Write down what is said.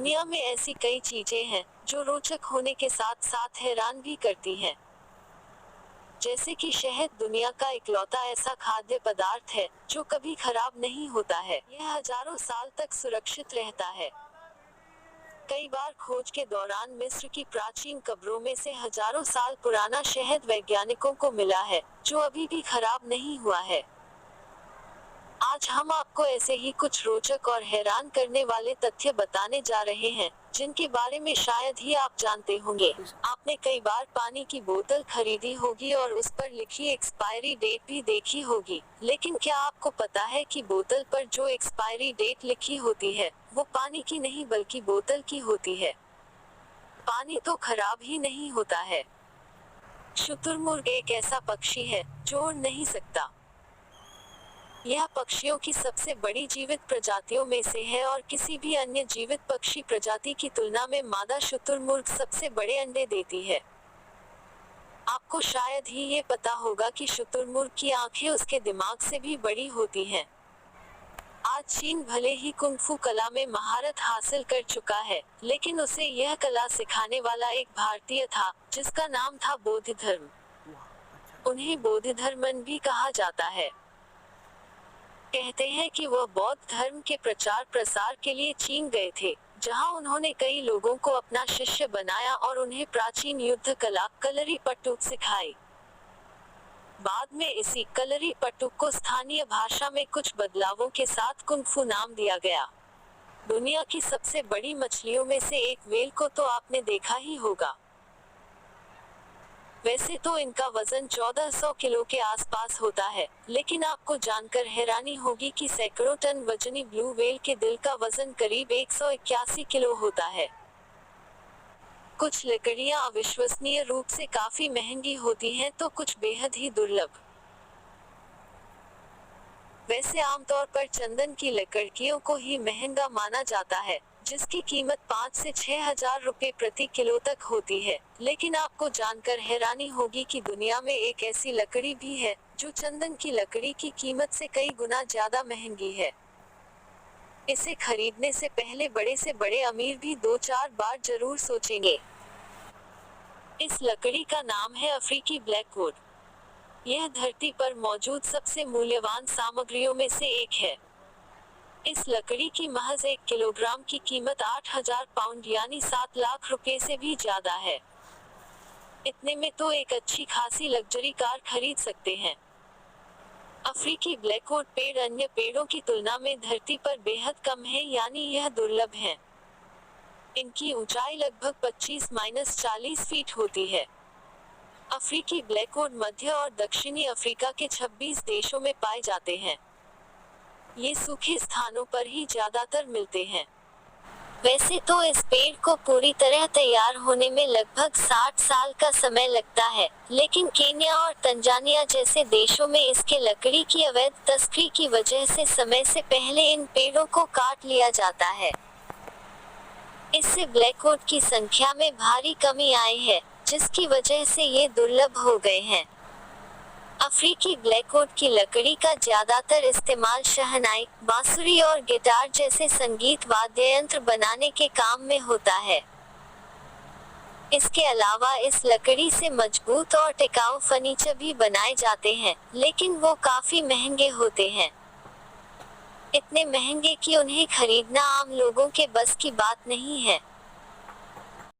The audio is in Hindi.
दुनिया में ऐसी कई चीजें हैं जो रोचक होने के साथ साथ हैरान भी करती हैं। जैसे कि शहद दुनिया का इकलौता ऐसा खाद्य पदार्थ है जो कभी खराब नहीं होता है। यह हजारों साल तक सुरक्षित रहता है। कई बार खोज के दौरान मिस्र की प्राचीन कब्रों में से हजारों साल पुराना शहद वैज्ञानिकों को मिला है जो अभी भी खराब नहीं हुआ है। आज हम आपको ऐसे ही कुछ रोचक और हैरान करने वाले तथ्य बताने जा रहे हैं जिनके बारे में शायद ही आप जानते होंगे। आपने कई बार पानी की बोतल खरीदी होगी और उस पर लिखी एक्सपायरी डेट भी देखी होगी, लेकिन क्या आपको पता है कि बोतल पर जो एक्सपायरी डेट लिखी होती है वो पानी की नहीं बल्कि बोतल की होती है। पानी तो खराब ही नहीं होता है। शुतुरमुर्ग एक ऐसा पक्षी है जो उड़ नहीं सकता। यह पक्षियों की सबसे बड़ी जीवित प्रजातियों में से है और किसी भी अन्य जीवित पक्षी प्रजाति की तुलना में मादा शुतुरमुर्ग सबसे बड़े अंडे देती है। आपको शायद ही ये पता होगा कि शुतुरमुर्ग की आंखें उसके दिमाग से भी बड़ी होती हैं। आज चीन भले ही कुंग फू कला में महारत हासिल कर चुका है, लेकिन उसे यह कला सिखाने वाला एक भारतीय था जिसका नाम था बौद्ध धर्म। उन्हें बौद्ध धर्मन भी कहा जाता है। कहते हैं कि वह बौद्ध धर्म के प्रचार प्रसार के लिए चीन गए थे, जहां उन्होंने कई लोगों को अपना शिष्य बनाया और उन्हें प्राचीन युद्ध कला कलरी पट्टुक सिखाई। बाद में इसी कलरी पट्टुक को स्थानीय भाषा में कुछ बदलावों के साथ कुंग फू नाम दिया गया। दुनिया की सबसे बड़ी मछलियों में से एक व्हेल को तो आपने देखा ही होगा। वैसे तो इनका वजन 1400 किलो के आसपास होता है, लेकिन आपको जानकर हैरानी होगी कि सैकड़ों टन वजनी ब्लू व्हेल के दिल का वजन करीब 181 किलो होता है। कुछ लकड़ियां अविश्वसनीय रूप से काफी महंगी होती हैं तो कुछ बेहद ही दुर्लभ। वैसे आमतौर पर चंदन की लकड़ियों को ही महंगा माना जाता है, जिसकी कीमत 5 से 6 हजार रुपए प्रति किलो तक होती है, लेकिन आपको जानकर हैरानी होगी कि दुनिया में एक ऐसी लकड़ी भी है जो चंदन की लकड़ी की कीमत से कई गुना ज्यादा महंगी है। इसे खरीदने से पहले बड़े से बड़े अमीर भी 2-4 बार जरूर सोचेंगे। इस लकड़ी का नाम है अफ्रीकी ब्लैकवुड। यह धरती पर मौजूद सबसे मूल्यवान सामग्रियों में से एक है। इस लकड़ी की महज 1 किलोग्राम की कीमत 8000 पाउंड यानी 7 लाख रुपए से भी ज्यादा है। इतने में तो एक अच्छी खासी लग्जरी कार खरीद सकते हैं। अफ्रीकी ब्लैकवुड पेड़ अन्य पेड़ों की तुलना में धरती पर बेहद कम है, यानी यह दुर्लभ है। इनकी ऊंचाई लगभग 25-40 फीट होती है। अफ्रीकी ब्लैकवुड मध्य और दक्षिणी अफ्रीका के 26 देशों में पाए जाते हैं। ये सूखे स्थानों पर ही ज्यादातर मिलते हैं। वैसे तो इस पेड़ को पूरी तरह तैयार होने में लगभग 60 साल का समय लगता है, लेकिन केन्या और तंजानिया जैसे देशों में इसके लकड़ी की अवैध तस्करी की वजह से समय से पहले इन पेड़ों को काट लिया जाता है। इससे ब्लैकवुड की संख्या में भारी कमी आई है, जिसकी वजह से ये दुर्लभ हो गए हैं। अफ्रीकी ब्लैकवुड की लकड़ी का ज्यादातर इस्तेमाल शहनाई, बांसुरी और गिटार जैसे संगीत वाद्य यंत्र बनाने के काम में होता है। इसके अलावा इस लकड़ी से मजबूत और टिकाऊ फर्नीचर भी बनाए जाते हैं, लेकिन वो काफी महंगे होते हैं। इतने महंगे कि उन्हें खरीदना आम लोगों के बस की बात नहीं है।